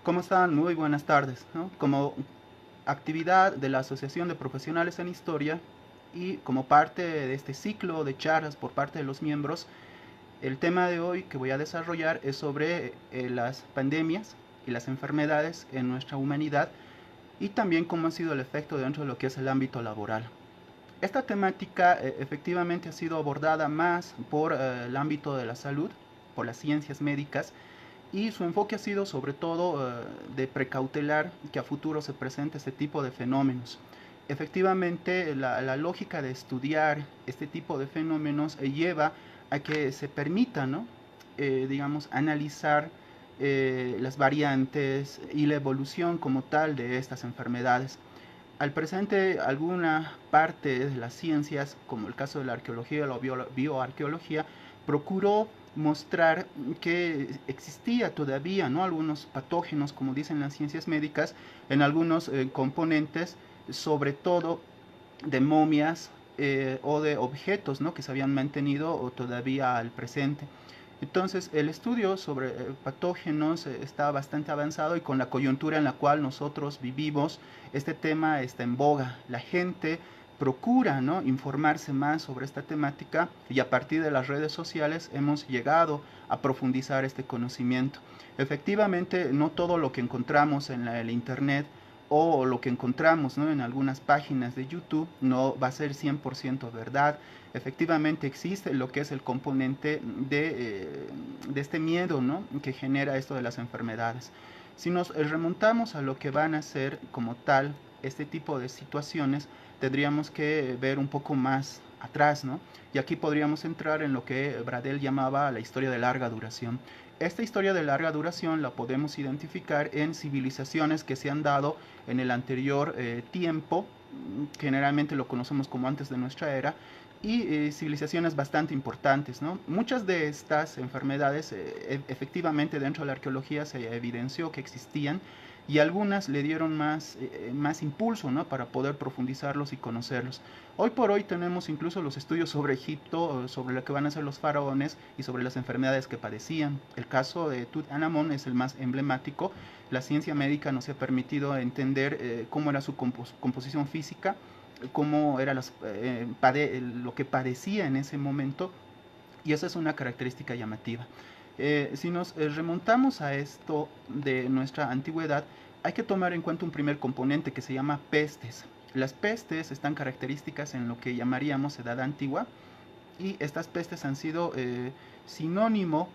¿Cómo están? Muy buenas tardes, ¿no? Como actividad de la Asociación de Profesionales en Historia y como parte de este ciclo de charlas por parte de los miembros, el tema de hoy que voy a desarrollar es sobre las pandemias y las enfermedades en nuestra humanidad y también cómo ha sido el efecto dentro de lo que es el ámbito laboral. Esta temática efectivamente ha sido abordada más por el ámbito de la salud, por las ciencias médicas, y su enfoque ha sido sobre todo de precautelar que a futuro se presente este tipo de fenómenos. Efectivamente, la lógica de estudiar este tipo de fenómenos lleva a que se permita, ¿no? Digamos, analizar las variantes y la evolución como tal de estas enfermedades. Al presente, alguna parte de las ciencias, como el caso de la arqueología o la bioarqueología, procuró mostrar que existía todavía, ¿no?, algunos patógenos, como dicen las ciencias médicas, en algunos componentes, sobre todo de momias o de objetos, ¿no?, que se habían mantenido o todavía al presente. Entonces, el estudio sobre patógenos está bastante avanzado y con la coyuntura en la cual nosotros vivimos, este tema está en boga. La gente procura, ¿no?, informarse más sobre esta temática y a partir de las redes sociales hemos llegado a profundizar este conocimiento. Efectivamente, no todo lo que encontramos en el Internet o lo que encontramos, ¿no?, en algunas páginas de YouTube no va a ser 100% verdad. Efectivamente existe lo que es el componente de este miedo, ¿no?, que genera esto de las enfermedades. Si nos remontamos a lo que van a ser como tal este tipo de situaciones, tendríamos que ver un poco más atrás, ¿no? Y aquí podríamos entrar en lo que Bradel llamaba la historia de larga duración. Esta historia de larga duración la podemos identificar en civilizaciones que se han dado en el anterior tiempo, generalmente lo conocemos como antes de nuestra era, y civilizaciones bastante importantes, ¿no? Muchas de estas enfermedades efectivamente dentro de la arqueología se evidenció que existían y algunas le dieron más impulso, ¿no?, para poder profundizarlos y conocerlos. Hoy por hoy tenemos incluso los estudios sobre Egipto, sobre lo que van a ser los faraones y sobre las enfermedades que padecían. El caso de Tutankamón es el más emblemático. La ciencia médica nos ha permitido entender cómo era su composición física, cómo era lo que padecía en ese momento, y esa es una característica llamativa. Si nos remontamos a esto de nuestra antigüedad, hay que tomar en cuenta un primer componente que se llama pestes. Las pestes están características en lo que llamaríamos edad antigua, y estas pestes han sido sinónimo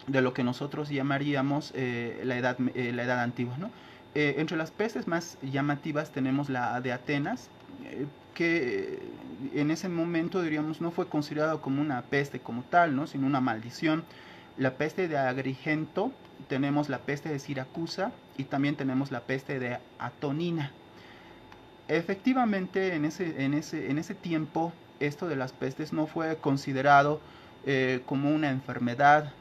de lo que nosotros llamaríamos la edad antigua, ¿no? Entre las pestes más llamativas tenemos la de Atenas, que en ese momento diríamos no fue considerado como una peste como tal, ¿no?, sino una maldición. La peste de Agrigento, tenemos la peste de Siracusa y también tenemos la peste de Atonina. Efectivamente, en ese tiempo, esto de las pestes no fue considerado como una enfermedad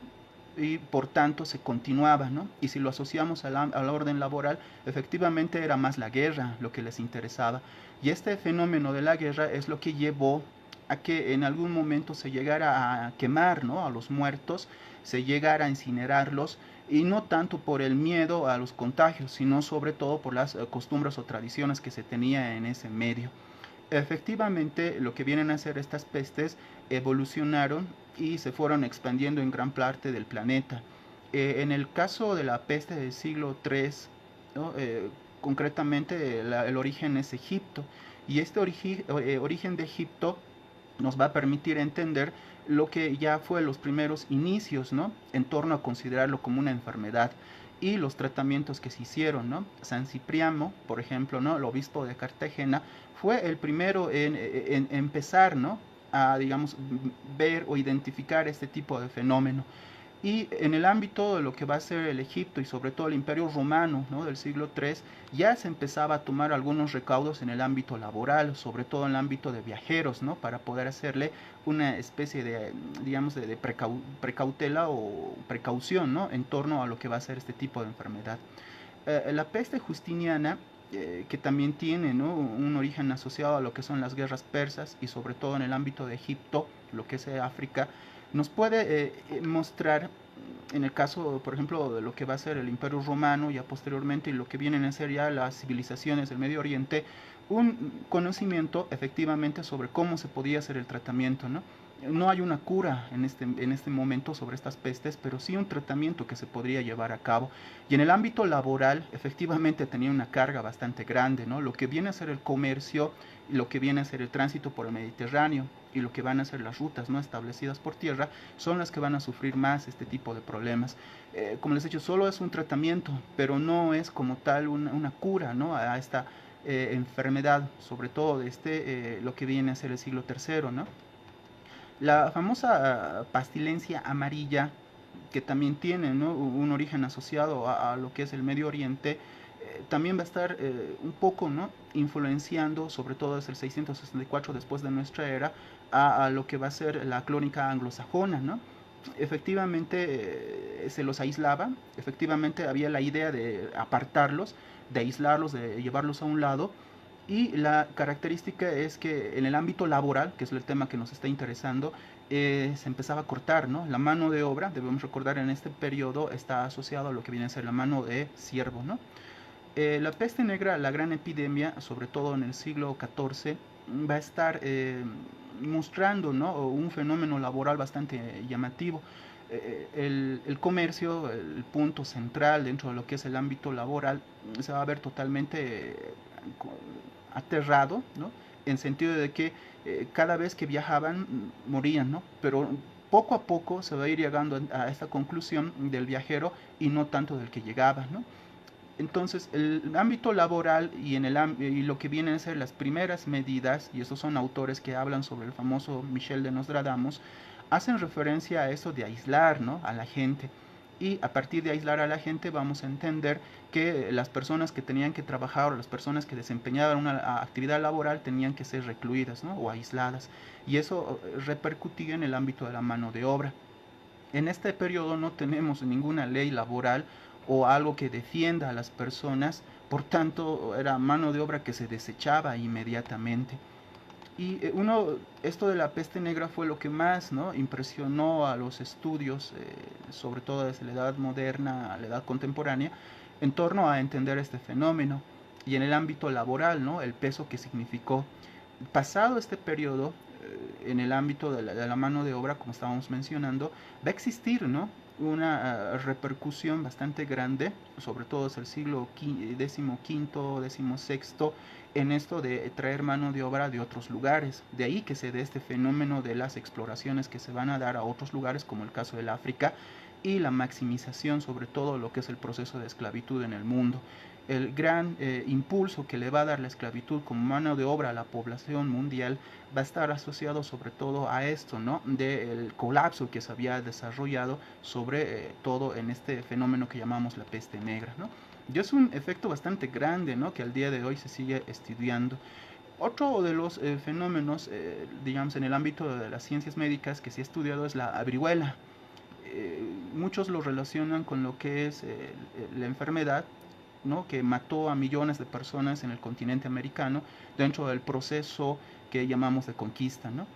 y por tanto se continuaba, ¿no? Y si lo asociamos a la orden laboral, efectivamente era más la guerra lo que les interesaba. Y este fenómeno de la guerra es lo que llevó a que en algún momento se llegara a quemar, ¿no?, a los muertos, se llegara a incinerarlos, y no tanto por el miedo a los contagios, sino sobre todo por las costumbres o tradiciones que se tenía en ese medio. Efectivamente, lo que vienen a hacer estas pestes evolucionaron y se fueron expandiendo en gran parte del planeta. En el caso de la peste del siglo III, ¿no?, concretamente el origen es Egipto, y este origen de Egipto nos va a permitir entender lo que ya fue los primeros inicios, ¿no?, en torno a considerarlo como una enfermedad y los tratamientos que se hicieron, ¿no? San Cipriano, por ejemplo, ¿no?, el obispo de Cartagena, fue el primero en empezar, ¿no?, a, digamos, ver o identificar este tipo de fenómeno. Y en el ámbito de lo que va a ser el Egipto y sobre todo el Imperio Romano, ¿no?, del siglo III, ya se empezaba a tomar algunos recaudos en el ámbito laboral, sobre todo en el ámbito de viajeros, ¿no?, para poder hacerle una especie de, digamos, de precautela o precaución, ¿no?, en torno a lo que va a ser este tipo de enfermedad. La peste justiniana, que también tiene, ¿no?, un origen asociado a lo que son las guerras persas y sobre todo en el ámbito de Egipto, lo que es África, nos puede mostrar en el caso, por ejemplo, de lo que va a ser el Imperio Romano, ya posteriormente, y lo que vienen a ser ya las civilizaciones del Medio Oriente, un conocimiento efectivamente sobre cómo se podía hacer el tratamiento, ¿no? No hay una cura en este momento sobre estas pestes, pero sí un tratamiento que se podría llevar a cabo. Y en el ámbito laboral, efectivamente tenía una carga bastante grande, ¿no? Lo que viene a ser el comercio, lo que viene a ser el tránsito por el Mediterráneo y lo que van a ser las rutas no establecidas por tierra, son las que van a sufrir más este tipo de problemas. Como les he dicho, solo es un tratamiento, pero no es como tal una cura, ¿no? A esta enfermedad, sobre todo de lo que viene a ser el siglo III, ¿no? La famosa pastilencia amarilla, que también tiene, ¿no?, un origen asociado a lo que es el Medio Oriente, también va a estar un poco, ¿no?, influenciando, sobre todo desde el 664 después de nuestra era, a lo que va a ser la crónica anglosajona, ¿no? Efectivamente se los aislaba, efectivamente había la idea de apartarlos, de aislarlos, de llevarlos a un lado, y la característica es que en el ámbito laboral, que es el tema que nos está interesando, se empezaba a cortar, ¿no? La mano de obra, debemos recordar, en este periodo está asociado a lo que viene a ser la mano de siervo, ¿no? La peste negra, la gran epidemia, sobre todo en el siglo XIV, va a estar mostrando, ¿no?, un fenómeno laboral bastante llamativo. El comercio, el punto central dentro de lo que es el ámbito laboral, se va a ver totalmente aterrado, ¿no?, en sentido de que cada vez que viajaban morían, ¿no? Pero poco a poco se va a ir llegando a esta conclusión del viajero y no tanto del que llegaba, ¿no? Entonces, el ámbito laboral y lo que vienen a ser las primeras medidas, y estos son autores que hablan sobre el famoso Michel de Nostradamus, hacen referencia a eso de aislar, ¿no?, a la gente. Y a partir de aislar a la gente vamos a entender que las personas que tenían que trabajar o las personas que desempeñaban una actividad laboral tenían que ser recluidas, ¿no?, o aisladas. Y eso repercutía en el ámbito de la mano de obra. En este periodo no tenemos ninguna ley laboral o algo que defienda a las personas, por tanto era mano de obra que se desechaba inmediatamente. Y esto de la peste negra fue lo que más, ¿no?, impresionó a los estudios, sobre todo desde la edad moderna a la edad contemporánea, en torno a entender este fenómeno. Y en el ámbito laboral, ¿no?, el peso que significó. Pasado este periodo, en el ámbito de la mano de obra, como estábamos mencionando, va a existir, ¿no?, una repercusión bastante grande, sobre todo desde el siglo XV, XVI, en esto de traer mano de obra de otros lugares. De ahí que se dé este fenómeno de las exploraciones que se van a dar a otros lugares, como el caso del África, y la maximización sobre todo lo que es el proceso de esclavitud en el mundo. El gran impulso que le va a dar la esclavitud como mano de obra a la población mundial va a estar asociado sobre todo a esto, ¿no?, del colapso que se había desarrollado sobre todo en este fenómeno que llamamos la peste negra, ¿no? Y es un efecto bastante grande, ¿no?, que al día de hoy se sigue estudiando. Otro de los fenómenos, digamos, en el ámbito de las ciencias médicas que se ha estudiado es la viruela. Muchos lo relacionan con lo que es la enfermedad, ¿no?, que mató a millones de personas en el continente americano dentro del proceso que llamamos de conquista, ¿no?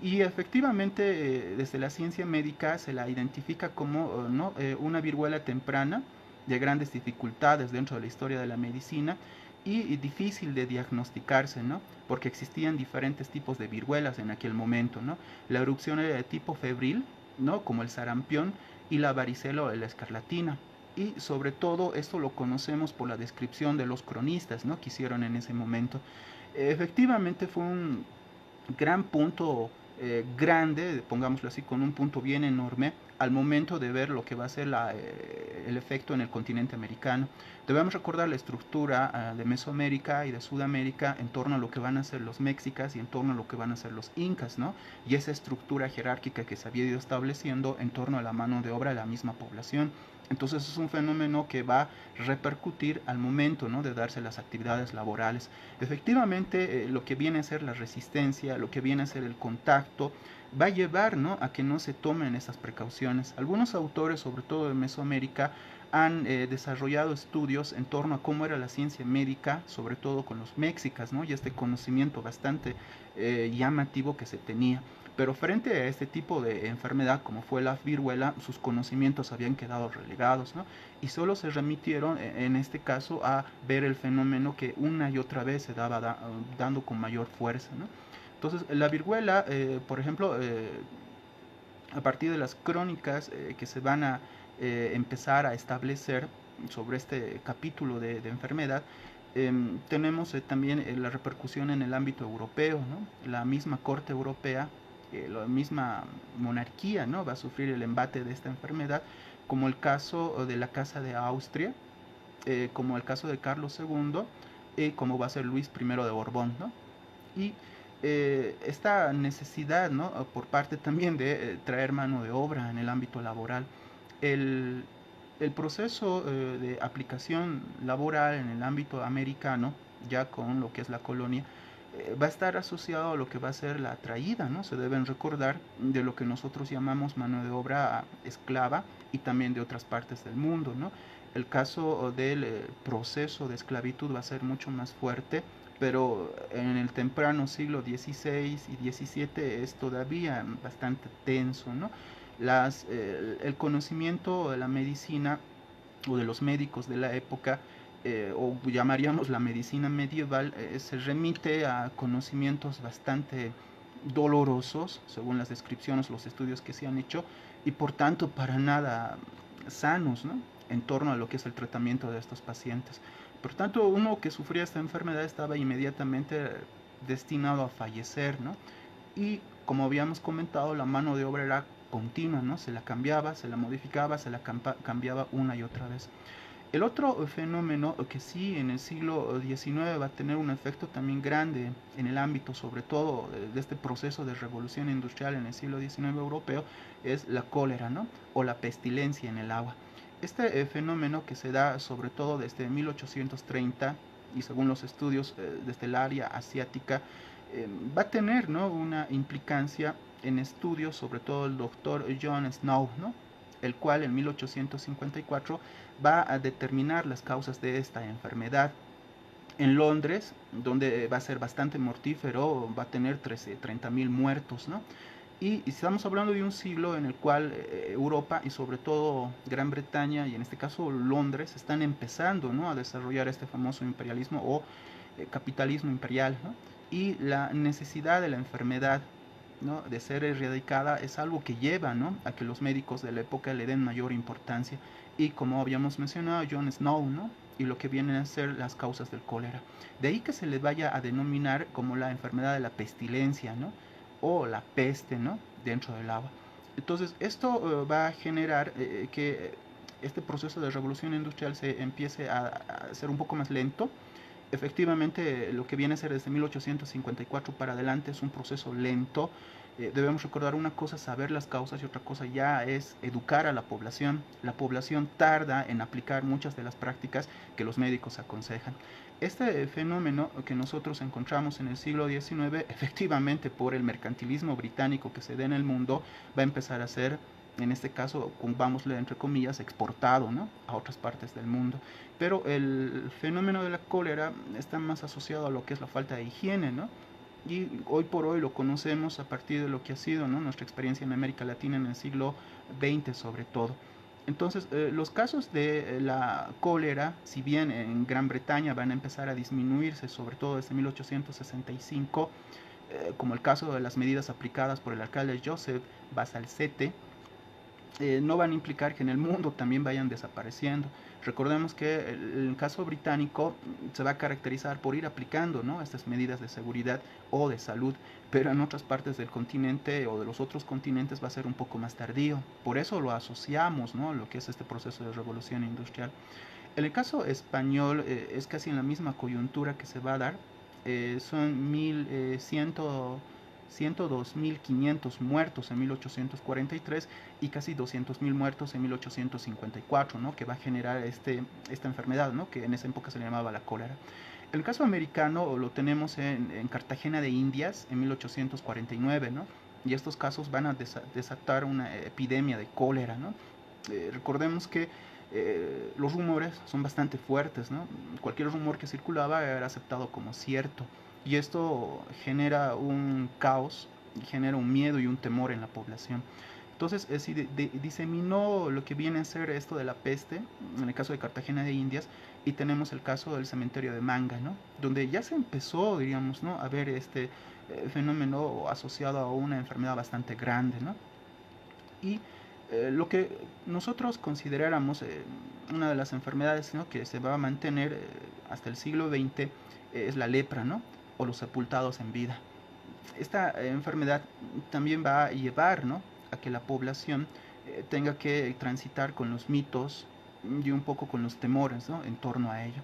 Y efectivamente desde la ciencia médica se la identifica como ¿no?, una viruela temprana de grandes dificultades dentro de la historia de la medicina y difícil de diagnosticarse, ¿no?, porque existían diferentes tipos de viruelas en aquel momento, ¿no? La erupción era de tipo febril, ¿no?, como el sarampión, y la varicela o la escarlatina. Y sobre todo esto lo conocemos por la descripción de los cronistas, ¿no?, que hicieron en ese momento. Efectivamente fue un gran punto grande, pongámoslo así, con un punto bien enorme al momento de ver lo que va a ser el efecto en el continente americano. Debemos recordar la estructura de Mesoamérica y de Sudamérica en torno a lo que van a ser los mexicas y en torno a lo que van a ser los incas, ¿no? Y esa estructura jerárquica que se había ido estableciendo en torno a la mano de obra de la misma población. Entonces es un fenómeno que va a repercutir al momento, ¿no?, de darse las actividades laborales. Efectivamente, lo que viene a ser la resistencia, lo que viene a ser el contacto, va a llevar, ¿no?, a que no se tomen esas precauciones. Algunos autores, sobre todo de Mesoamérica, han desarrollado estudios en torno a cómo era la ciencia médica, sobre todo con los mexicas, ¿no?, y este conocimiento bastante llamativo que se tenía. Pero frente a este tipo de enfermedad como fue la viruela, sus conocimientos habían quedado relegados, ¿no? Y solo se remitieron en este caso a ver el fenómeno que una y otra vez se daba dando con mayor fuerza, ¿no? Entonces la viruela, por ejemplo, a partir de las crónicas que se van a empezar a establecer sobre este capítulo de enfermedad, tenemos también la repercusión en el ámbito europeo, ¿no? La misma corte europea, la misma monarquía, ¿no? Va a sufrir el embate de esta enfermedad, como el caso de la Casa de Austria, como el caso de Carlos segundo, como va a ser Luis primero de Borbón, ¿no? Y esta necesidad, ¿no? Por parte también de traer mano de obra en el ámbito laboral, el, el proceso de aplicación laboral en el ámbito americano, ya con lo que es la colonia, va a estar asociado a lo que va a ser la traída, ¿no? Se deben recordar de lo que nosotros llamamos mano de obra esclava y también de otras partes del mundo, ¿no? El caso del proceso de esclavitud va a ser mucho más fuerte, pero en el temprano siglo XVI y XVII es todavía bastante tenso, ¿no? El conocimiento de la medicina o de los médicos de la época, o llamaríamos la medicina medieval, se remite a conocimientos bastante dolorosos, según las descripciones, los estudios que se han hecho, y por tanto para nada sanos, ¿no? En torno a lo que es el tratamiento de estos pacientes. Por tanto, uno que sufría esta enfermedad estaba inmediatamente destinado a fallecer, ¿no? Y como habíamos comentado, la mano de obra era continua, ¿no? Se la cambiaba, se la modificaba, se la cambiaba una y otra vez. El otro fenómeno que sí en el siglo XIX va a tener un efecto también grande en el ámbito, sobre todo de este proceso de revolución industrial en el siglo XIX europeo, es la cólera, ¿no? O la pestilencia en el agua. Este fenómeno que se da sobre todo desde 1830 y según los estudios desde el área asiática, va a tener, ¿no? Una implicancia en estudios, sobre todo el doctor John Snow, ¿no? El cual en 1854 va a determinar las causas de esta enfermedad. En Londres, donde va a ser bastante mortífero, va a tener 30.000 muertos, ¿no? Y estamos hablando de un siglo en el cual Europa y sobre todo Gran Bretaña y en este caso Londres están empezando, ¿no? A desarrollar este famoso imperialismo o capitalismo imperial, ¿no? Y la necesidad de la enfermedad, ¿no? De ser erradicada es algo que lleva, ¿no? A que los médicos de la época le den mayor importancia y como habíamos mencionado John Snow, ¿no? Y lo que vienen a ser las causas del cólera. De ahí que se le vaya a denominar como la enfermedad de la pestilencia, ¿no? O la peste, ¿no? Dentro del agua. Entonces esto va a generar que este proceso de revolución industrial se empiece a ser un poco más lento. Efectivamente, lo que viene a ser desde 1854 para adelante es un proceso lento. Debemos recordar una cosa, saber las causas, y otra cosa ya es educar a la población. La población tarda en aplicar muchas de las prácticas que los médicos aconsejan. Este fenómeno que nosotros encontramos en el siglo XIX, efectivamente por el mercantilismo británico que se da en el mundo, va a empezar a ser, en este caso, vámosle entre comillas, exportado, ¿no? A otras partes del mundo. Pero el fenómeno de la cólera está más asociado a lo que es la falta de higiene, ¿no? Y hoy por hoy lo conocemos a partir de lo que ha sido, ¿no? Nuestra experiencia en América Latina en el siglo XX sobre todo. Entonces, los casos de la cólera, si bien en Gran Bretaña van a empezar a disminuirse, sobre todo desde 1865, como el caso de las medidas aplicadas por el alcalde Joseph Basalcete, no van a implicar que en el mundo también vayan desapareciendo. Recordemos que el caso británico se va a caracterizar por ir aplicando, ¿no? Estas medidas de seguridad o de salud, pero en otras partes del continente o de los otros continentes va a ser un poco más tardío. Por eso lo asociamos, ¿no? Lo que es este proceso de revolución industrial. En el caso español es casi en la misma coyuntura que se va a dar. Son 102.500 muertos en 1843 y casi 200.000 muertos en 1854, ¿no? Que va a generar esta enfermedad, ¿no? Que en esa época se le llamaba la cólera. El caso americano lo tenemos en Cartagena de Indias en 1849, ¿no? Y estos casos van a desatar una epidemia de cólera, ¿no? Recordemos que los rumores son bastante fuertes, ¿no? Cualquier rumor que circulaba era aceptado como cierto. Y esto genera un caos y genera un miedo y un temor en la población. Entonces diseminó lo que viene a ser esto de la peste, en el caso de Cartagena de Indias, y tenemos el caso del cementerio de Manga, ¿no? Donde ya se empezó, diríamos, ¿no? A ver este fenómeno asociado a una enfermedad bastante grande, ¿no? Y lo que nosotros consideráramos una de las enfermedades, ¿no?, que se va a mantener hasta el siglo XX es la lepra, ¿no?, o los sepultados en vida. Esta enfermedad también va a llevar, ¿no?, a que la población tenga que transitar con los mitos y un poco con los temores, ¿no?, en torno a ello.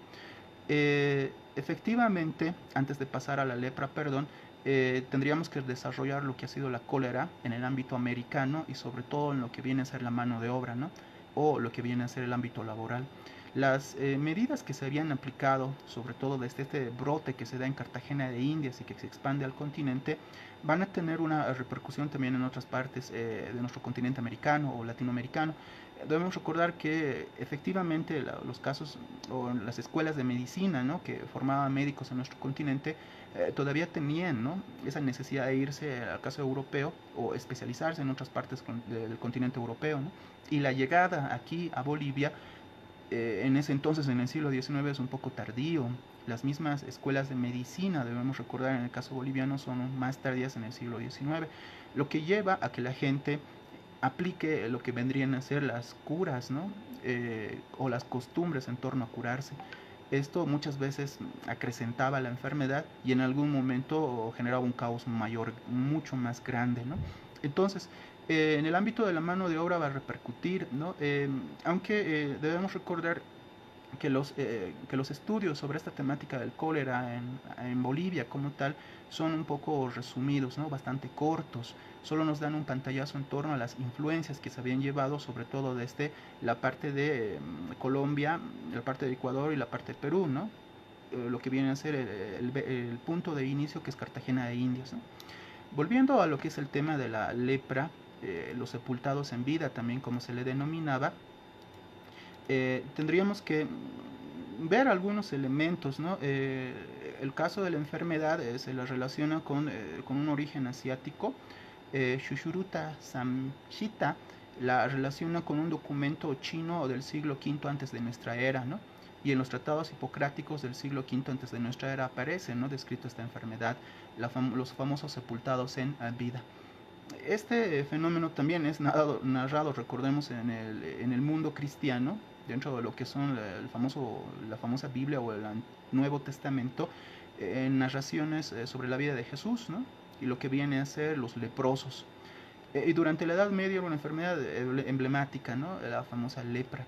Efectivamente, antes de pasar a la lepra, perdón, tendríamos que desarrollar lo que ha sido la cólera en el ámbito americano y sobre todo en lo que viene a ser la mano de obra, ¿no?, o lo que viene a ser el ámbito laboral. Las medidas que se habían aplicado, sobre todo desde este brote que se da en Cartagena de Indias y que se expande al continente, van a tener una repercusión también en otras partes de nuestro continente americano o latinoamericano. Debemos recordar que efectivamente los casos o las escuelas de medicina, ¿no?, que formaban médicos en nuestro continente todavía tenían, ¿no?, esa necesidad de irse al caso europeo o especializarse en otras partes del continente europeo, ¿no? Y la llegada aquí a Bolivia en ese entonces, en el siglo XIX, es un poco tardío. Las mismas escuelas de medicina, debemos recordar, en el caso boliviano, son más tardías en el siglo XIX, lo que lleva a que la gente aplique lo que vendrían a ser las curas, ¿no?, o las costumbres en torno a curarse. Esto muchas veces acrecentaba la enfermedad y en algún momento generaba un caos mayor, mucho más grande, ¿no? Entonces, en el ámbito de la mano de obra va a repercutir, ¿no? Aunque debemos recordar que los estudios sobre esta temática del cólera en Bolivia como tal son un poco resumidos, ¿no?, bastante cortos. Solo nos dan un pantallazo en torno a las influencias que se habían llevado, sobre todo desde la parte de Colombia, la parte de Ecuador y la parte de Perú, ¿no? Lo que viene a ser el punto de inicio, que es Cartagena de Indias, ¿no? Volviendo a lo que es el tema de la lepra, los sepultados en vida, también como se le denominaba, tendríamos que ver algunos elementos, ¿no? El caso de la enfermedad se la relaciona con un origen asiático. Shushruta Samhita la relaciona con un documento chino del siglo V antes de nuestra era, ¿no? Y en los tratados hipocráticos del siglo V antes de nuestra era aparece, ¿no?, descrito esta enfermedad, los famosos sepultados en vida. Este fenómeno también es narrado, recordemos, en el mundo cristiano, dentro de lo que son la famosa Biblia o el Nuevo Testamento, en narraciones sobre la vida de Jesús, ¿no?, y lo que viene a ser los leprosos. Y durante la Edad Media era una enfermedad emblemática, ¿no?, la famosa lepra.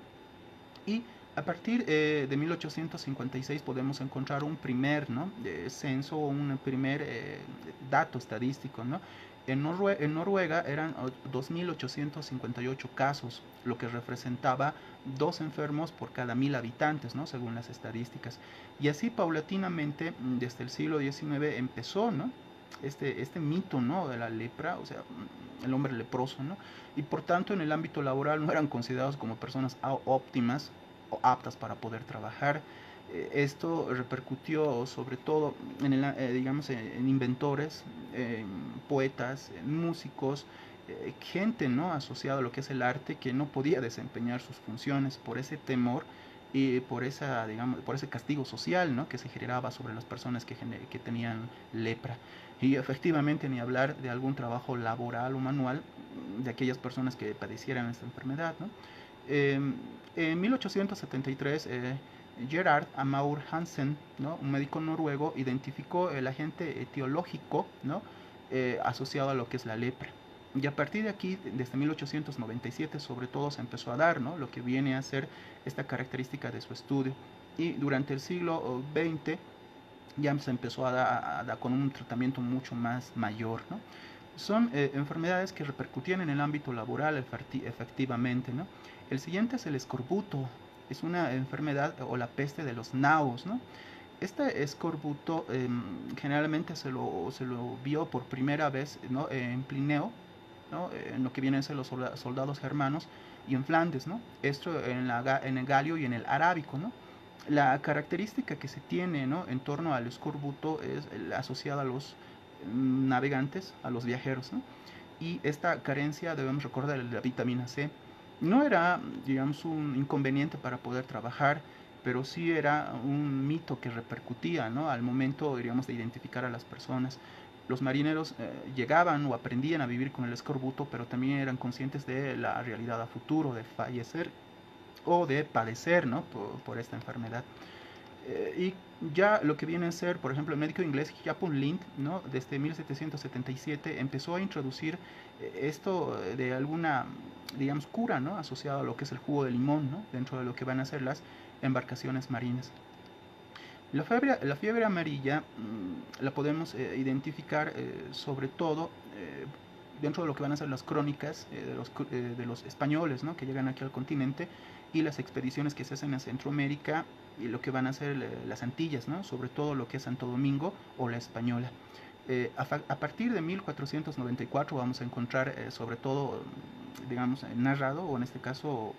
Y a partir de 1856 podemos encontrar un primer, ¿no?, censo o un primer dato estadístico, ¿no? En Noruega eran 2.858 casos, lo que representaba 2 enfermos por cada 1.000 habitantes, ¿no?, según las estadísticas. Y así paulatinamente, desde el siglo XIX empezó, ¿no?, este mito, ¿no?, de la lepra, o sea, el hombre leproso, ¿no? Y por tanto en el ámbito laboral no eran considerados como personas óptimas o aptas para poder trabajar. Esto repercutió sobre todo digamos, en inventores, poetas, músicos, gente, ¿no?, asociada a lo que es el arte, que no podía desempeñar sus funciones por ese temor y por digamos, por ese castigo social, ¿no?, que se generaba sobre las personas que tenían lepra. Y efectivamente, ni hablar de algún trabajo laboral o manual de aquellas personas que padecieran esta enfermedad, ¿no? En 1873, Gerard Amaur Hansen, ¿no?, un médico noruego, identificó el agente etiológico, ¿no?, asociado a lo que es la lepra. Y a partir de aquí, desde 1897, sobre todo se empezó a dar, ¿no?, lo que viene a ser esta característica de su estudio. Y durante el siglo XX ya se empezó a dar con un tratamiento mucho más mayor, ¿no? Son enfermedades que repercutían en el ámbito laboral efectivamente, ¿no? El siguiente es el escorbuto, es una enfermedad o la peste de los naos, ¿no? Este escorbuto generalmente se lo vio por primera vez, ¿no?, en Plinio, ¿no?, en lo que vienen a ser los soldados germanos, y en Flandes, ¿no? Esto en el galio y en el arábico, ¿no? La característica que se tiene, ¿no?, en torno al escorbuto es asociada a los navegantes, a los viajeros, ¿no? Y esta carencia, debemos recordar, de la vitamina C, no era, digamos, un inconveniente para poder trabajar, pero sí era un mito que repercutía, ¿no? Al momento, diríamos, de identificar a las personas. Los marineros llegaban o aprendían a vivir con el escorbuto, pero también eran conscientes de la realidad a futuro, de fallecer o de padecer, ¿no? por esta enfermedad. Y ya lo que viene a ser, por ejemplo, el médico inglés Japon Lind, ¿no? Desde 1777 empezó a introducir esto de alguna, digamos, cura, ¿no? Asociado a lo que es el jugo de limón, ¿no? Dentro de lo que van a ser las embarcaciones marinas. La fiebre amarilla la podemos identificar sobre todo dentro de lo que van a ser las crónicas de los españoles, ¿no? Que llegan aquí al continente, y las expediciones que se hacen a Centroamérica y lo que van a ser las Antillas, ¿no? Sobre todo lo que es Santo Domingo o la Española. A partir de 1494 vamos a encontrar sobre todo, digamos, narrado, o en este caso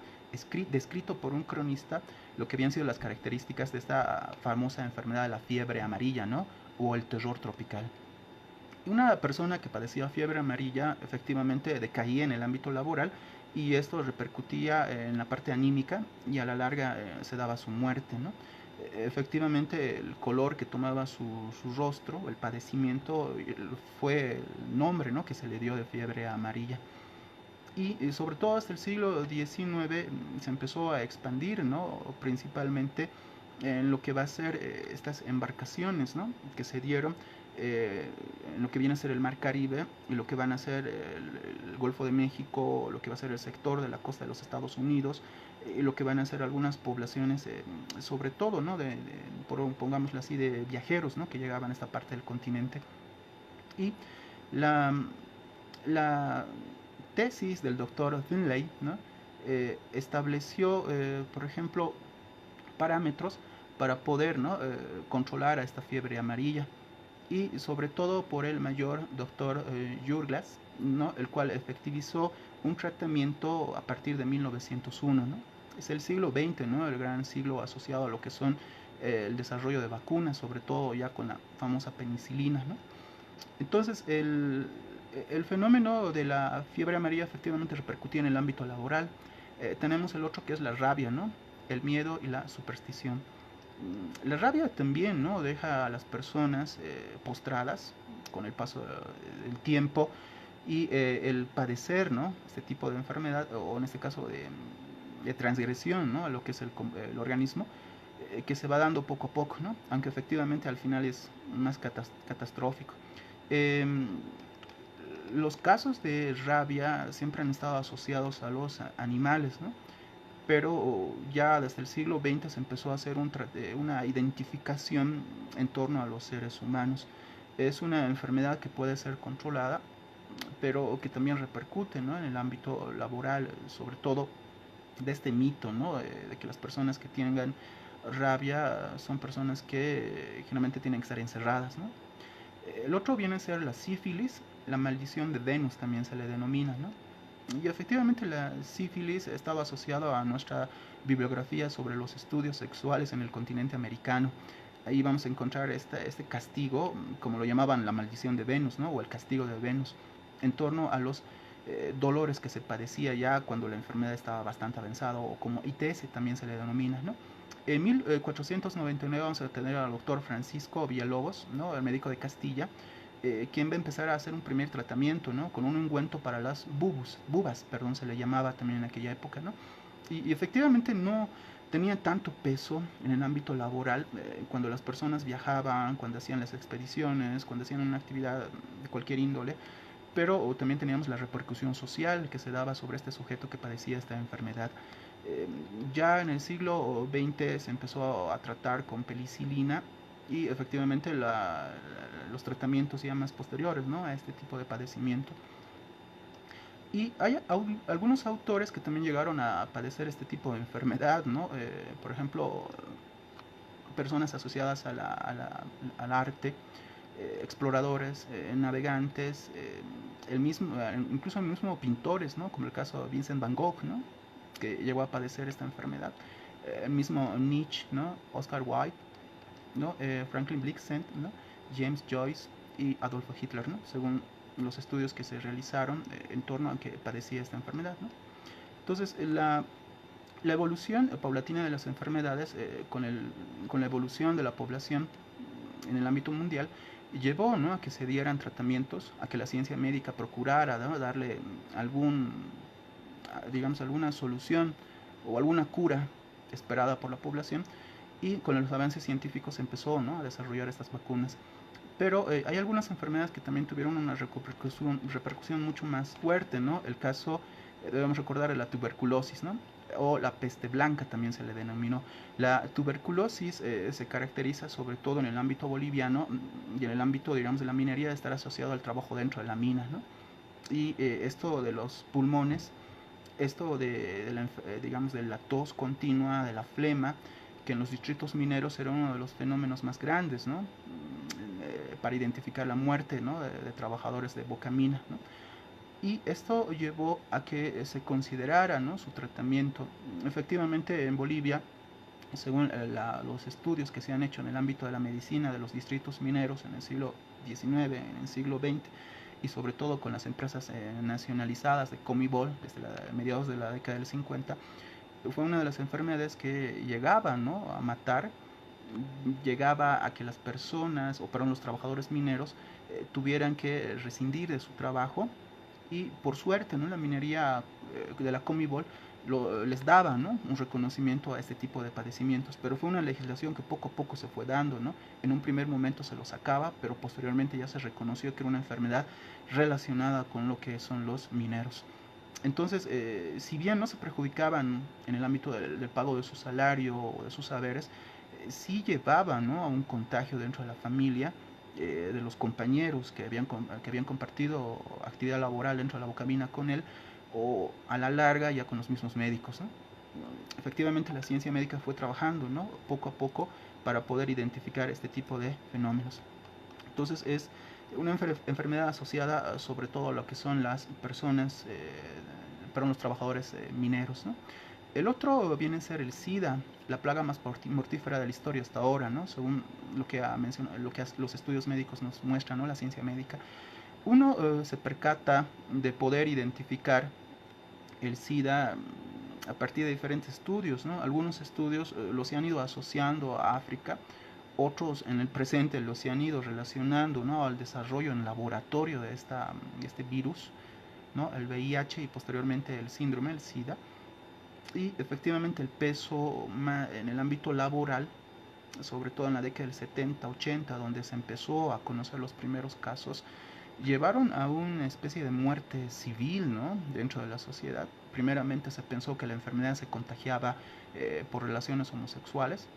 descrito por un cronista, lo que habían sido las características de esta famosa enfermedad de la fiebre amarilla, ¿no? O el terror tropical. Una persona que padecía fiebre amarilla efectivamente decaía en el ámbito laboral, y esto repercutía en la parte anímica, y a la larga se daba su muerte, ¿no? Efectivamente, el color que tomaba su rostro, el padecimiento, fue el nombre, ¿no? Que se le dio de fiebre amarilla. Y sobre todo hasta el siglo XIX se empezó a expandir, ¿no? Principalmente en lo que va a ser estas embarcaciones, ¿no? Que se dieron en lo que viene a ser el Mar Caribe, y lo que van a ser el Golfo de México, lo que va a ser el sector de la costa de los Estados Unidos, y lo que van a ser algunas poblaciones, sobre todo, ¿no? Pongámoslo así, de viajeros, ¿no? Que llegaban a esta parte del continente. Y la, la tesis del doctor Finlay, ¿no? Estableció, por ejemplo, parámetros para poder, ¿no? Controlar a esta fiebre amarilla, y sobre todo por el mayor doctor Jurglas, ¿no? El cual efectivizó un tratamiento a partir de 1901, ¿no? Es el siglo XX, ¿no? El gran siglo asociado a lo que son el desarrollo de vacunas, sobre todo ya con la famosa penicilina, ¿no? Entonces, el fenómeno de la fiebre amarilla efectivamente repercutía en el ámbito laboral. Tenemos el otro, que es la rabia, ¿no? El miedo y la superstición. La rabia también, ¿no? Deja a las personas postradas con el paso del tiempo, y el padecer, ¿no? Este tipo de enfermedad, o en este caso de transgresión, ¿no? A lo que es el organismo, que se va dando poco a poco, ¿no? Aunque efectivamente al final es más catastrófico. Eh, los casos de rabia siempre han estado asociados a los animales, ¿no? Pero ya desde el siglo XX se empezó a hacer una identificación en torno a los seres humanos. Es una enfermedad que puede ser controlada, pero que también repercute, ¿no? En el ámbito laboral, sobre todo de este mito, ¿no? De que las personas que tengan rabia son personas que generalmente tienen que estar encerradas, ¿no? El otro viene a ser la sífilis, la maldición de Venus también se le denomina, ¿no? Y efectivamente la sífilis estaba asociada a nuestra bibliografía sobre los estudios sexuales en el continente americano. Ahí vamos a encontrar este castigo, como lo llamaban, la maldición de Venus, ¿no? O el castigo de Venus, en torno a los dolores que se padecía ya cuando la enfermedad estaba bastante avanzada, o como ITS también se le denomina, ¿no? En 1499 vamos a tener al doctor Francisco Villalobos, ¿no? El médico de Castilla, quien va a empezar a hacer un primer tratamiento, ¿no? Con un ungüento para las bubas, perdón, se le llamaba también en aquella época, ¿no? Y efectivamente no tenía tanto peso en el ámbito laboral, cuando las personas viajaban, cuando hacían las expediciones, cuando hacían una actividad de cualquier índole, pero también teníamos la repercusión social que se daba sobre este sujeto que padecía esta enfermedad. Eh, ya en el siglo XX se empezó a tratar con penicilina, y efectivamente los tratamientos ya más posteriores, ¿no? A este tipo de padecimiento. Y hay algunos autores que también llegaron a padecer este tipo de enfermedad, ¿no? Por ejemplo, personas asociadas al arte, exploradores, navegantes, incluso el mismo pintores, ¿no? Como el caso de Vincent Van Gogh, ¿no? Que llegó a padecer esta enfermedad. El mismo Nietzsche, ¿no? Oscar Wilde, ¿no? Franklin Blixen, ¿no? James Joyce. y Adolf Hitler, ¿no? Según los estudios que se realizaron en torno a que padecía esta enfermedad, ¿no? Entonces, la evolución paulatina de las enfermedades con la evolución de la población en el ámbito mundial llevó, ¿no?, a que se dieran tratamientos, a que la ciencia médica procurara, ¿no?, darle digamos, alguna solución o alguna cura esperada por la población, y con los avances científicos se empezó, ¿no?, a desarrollar estas vacunas. Pero hay algunas enfermedades que también tuvieron una repercusión mucho más fuerte, ¿no? El caso, debemos recordar, de la tuberculosis, ¿no? O la peste blanca también se le denominó. La tuberculosis se caracteriza sobre todo en el ámbito boliviano y en el ámbito, digamos, de la minería, de estar asociado al trabajo dentro de la mina, ¿no? Y esto de los pulmones, esto digamos, de la tos continua, de la flema, que en los distritos mineros era uno de los fenómenos más grandes, ¿no? Para identificar la muerte, ¿no?, de trabajadores de Bocamina, ¿no? Y esto llevó a que se considerara, ¿no?, su tratamiento. Efectivamente, en Bolivia, según los estudios que se han hecho en el ámbito de la medicina de los distritos mineros en el siglo XIX, en el siglo XX, y sobre todo con las empresas nacionalizadas de Comibol desde mediados de la década del 50, fue una de las enfermedades que llegaba, ¿no?, a matar, llegaba a que las personas, o perdón, los trabajadores mineros tuvieran que rescindir de su trabajo, y por suerte, ¿no?, la minería de la Comibol les daba, ¿no?, un reconocimiento a este tipo de padecimientos, pero fue una legislación que poco a poco se fue dando, ¿no? En un primer momento se lo sacaba, pero posteriormente ya se reconoció que era una enfermedad relacionada con lo que son los mineros. Entonces, si bien no se perjudicaban en el ámbito del pago de su salario o de sus saberes, sí llevaba, ¿no?, a un contagio dentro de la familia, de los compañeros que habían compartido actividad laboral dentro de la Bocamina con él, o a la larga ya con los mismos médicos, ¿no? Efectivamente, la ciencia médica fue trabajando, ¿no?, poco a poco, para poder identificar este tipo de fenómenos. Entonces es una enfermedad asociada sobre todo a lo que son las personas, perdón, los trabajadores mineros, ¿no? El otro viene a ser el SIDA, la plaga más mortífera de la historia hasta ahora, ¿no?, según lo que los estudios médicos nos muestran, ¿no?, la ciencia médica. Uno se percata de poder identificar el SIDA a partir de diferentes estudios, ¿no? Algunos estudios los se han ido asociando a África, otros en el presente los se han ido relacionando, ¿no?, al desarrollo en laboratorio de este virus, ¿no?, el VIH, y posteriormente el síndrome, el SIDA. Y efectivamente el peso en el ámbito laboral, sobre todo en la década del 70, 80, donde se empezó a conocer los primeros casos, llevaron a una especie de muerte civil, ¿no?, dentro de la sociedad. Primeramente se pensó que la enfermedad se contagiaba por relaciones homosexuales,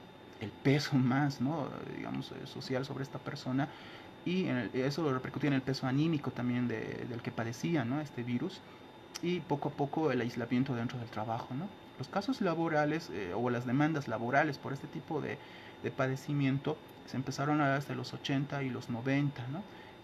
el peso más, ¿no?, digamos, social sobre esta persona, y eso lo repercutía en el peso anímico también del que padecía, ¿no?, este virus, y poco a poco el aislamiento dentro del trabajo, ¿no? Los casos laborales o las demandas laborales por este tipo de padecimiento se empezaron a dar desde los 80 y los 90, ¿no?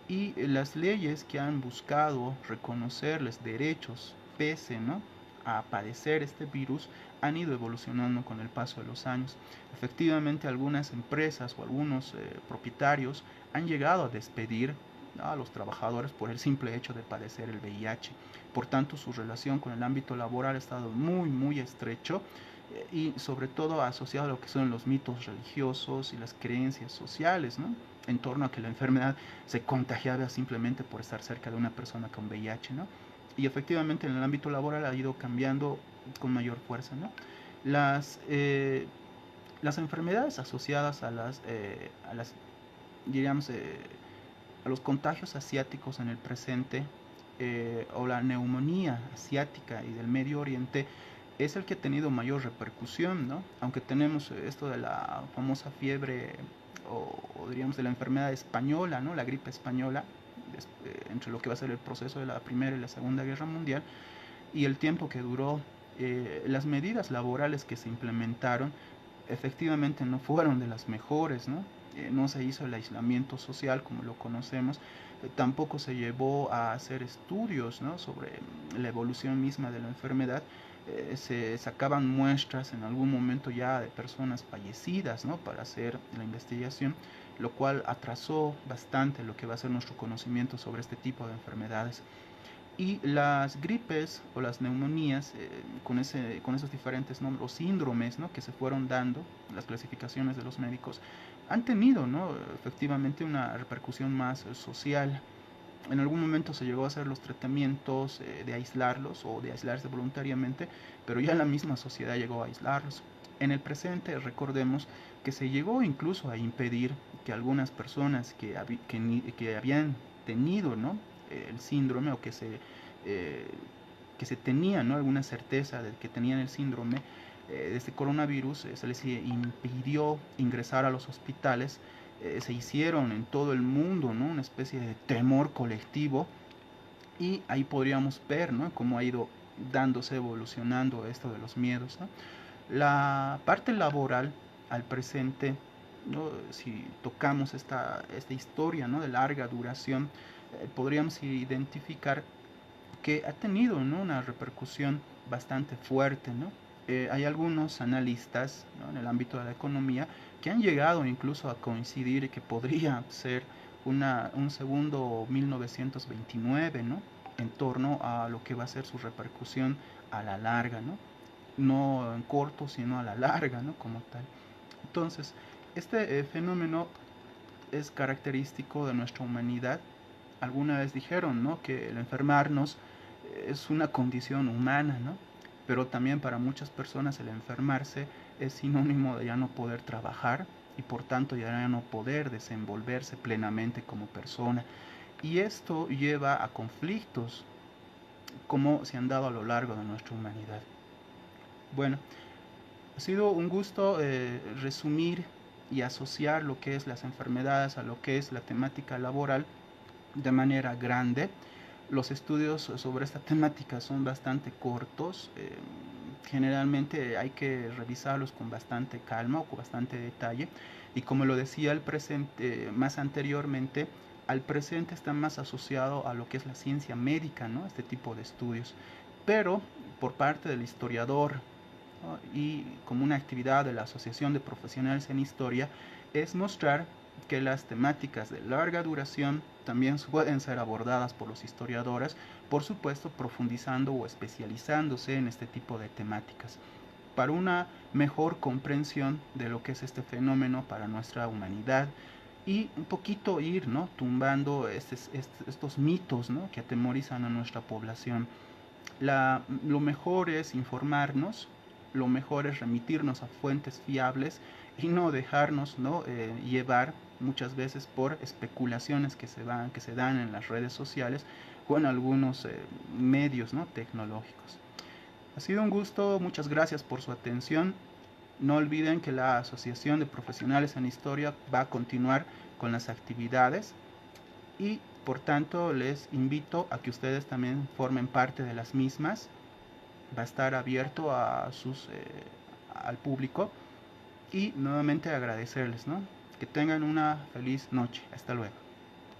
Y las leyes que han buscado reconocerles derechos pese, ¿no?, a padecer este virus han ido evolucionando con el paso de los años. Efectivamente, algunas empresas o algunos propietarios han llegado a despedir a los trabajadores por el simple hecho de padecer el VIH. Por tanto, su relación con el ámbito laboral ha estado muy, muy estrecho, y sobre todo asociado a lo que son los mitos religiosos y las creencias sociales, ¿no?, en torno a que la enfermedad se contagiaba simplemente por estar cerca de una persona con VIH, ¿no? Y efectivamente en el ámbito laboral ha ido cambiando con mayor fuerza, ¿no? Las, eh, las enfermedades asociadas a las diríamos, a los contagios asiáticos en el presente, o la neumonía asiática y del Medio Oriente, es el que ha tenido mayor repercusión, ¿no? Aunque tenemos esto de la famosa fiebre, o diríamos de la enfermedad española, ¿no?, la gripe española, entre lo que va a ser el proceso de la Primera y la Segunda Guerra Mundial, y el tiempo que duró, las medidas laborales que se implementaron efectivamente no fueron de las mejores, ¿no? No se hizo el aislamiento social como lo conocemos, tampoco se llevó a hacer estudios, ¿no?, sobre la evolución misma de la enfermedad. Se sacaban muestras en algún momento ya de personas fallecidas, ¿no?, para hacer la investigación, lo cual atrasó bastante lo que va a ser nuestro conocimiento sobre este tipo de enfermedades. Y las gripes o las neumonías, con esos diferentes nombres o síndromes, ¿no?, que se fueron dando, las clasificaciones de los médicos, han tenido, ¿no?, efectivamente una repercusión más social. En algún momento se llegó a hacer los tratamientos de aislarlos o de aislarse voluntariamente, pero ya la misma sociedad llegó a aislarlos. En el presente, recordemos que se llegó incluso a impedir que algunas personas que habían tenido, ¿no?, el síndrome, o eh, que se tenía, ¿no?, alguna certeza de que tenían el síndrome de este coronavirus, se les impidió ingresar a los hospitales. Se hicieron en todo el mundo, ¿no?, una especie de temor colectivo, y ahí podríamos ver, ¿no?, cómo ha ido dándose, evolucionando esto de los miedos, ¿no? La parte laboral al presente, ¿no?, si tocamos esta historia, ¿no?, de larga duración, podríamos identificar que ha tenido, ¿no?, una repercusión bastante fuerte, ¿no? Hay algunos analistas, ¿no?, en el ámbito de la economía, que han llegado incluso a coincidir que podría ser un segundo 1929, ¿no?, en torno a lo que va a ser su repercusión a la larga, ¿no? No en corto, sino a la larga, ¿no?, como tal. Entonces, este fenómeno es característico de nuestra humanidad. Alguna vez dijeron, ¿no?, que el enfermarnos es una condición humana, ¿no? Pero también para muchas personas el enfermarse es sinónimo de ya no poder trabajar y por tanto ya no poder desenvolverse plenamente como persona. Y esto lleva a conflictos como se han dado a lo largo de nuestra humanidad. Bueno, ha sido un gusto resumir y asociar lo que es las enfermedades a lo que es la temática laboral de manera grande. Los estudios sobre esta temática son bastante cortos. Generalmente hay que revisarlos con bastante calma o con bastante detalle. Y como lo decía el presente, más anteriormente, al presente está más asociado a lo que es la ciencia médica, ¿no?, este tipo de estudios. Pero por parte del historiador, ¿no?, y como una actividad de la Asociación de Profesionales en Historia, es mostrar que las temáticas de larga duración también pueden ser abordadas por los historiadores, por supuesto profundizando o especializándose en este tipo de temáticas, para una mejor comprensión de lo que es este fenómeno para nuestra humanidad, y un poquito ir, ¿no?, tumbando estos mitos, ¿no?, que atemorizan a nuestra población. Lo mejor es informarnos, lo mejor es remitirnos a fuentes fiables y no dejarnos, ¿no?, llevar muchas veces por especulaciones que se dan en las redes sociales o en algunos medios, ¿no?, tecnológicos. Ha sido un gusto, muchas gracias por su atención. No olviden que la Asociación de Profesionales en Historia va a continuar con las actividades y por tanto les invito a que ustedes también formen parte de las mismas. Va a estar abierto al público, y nuevamente agradecerles, ¿no? Que tengan una feliz noche. Hasta luego.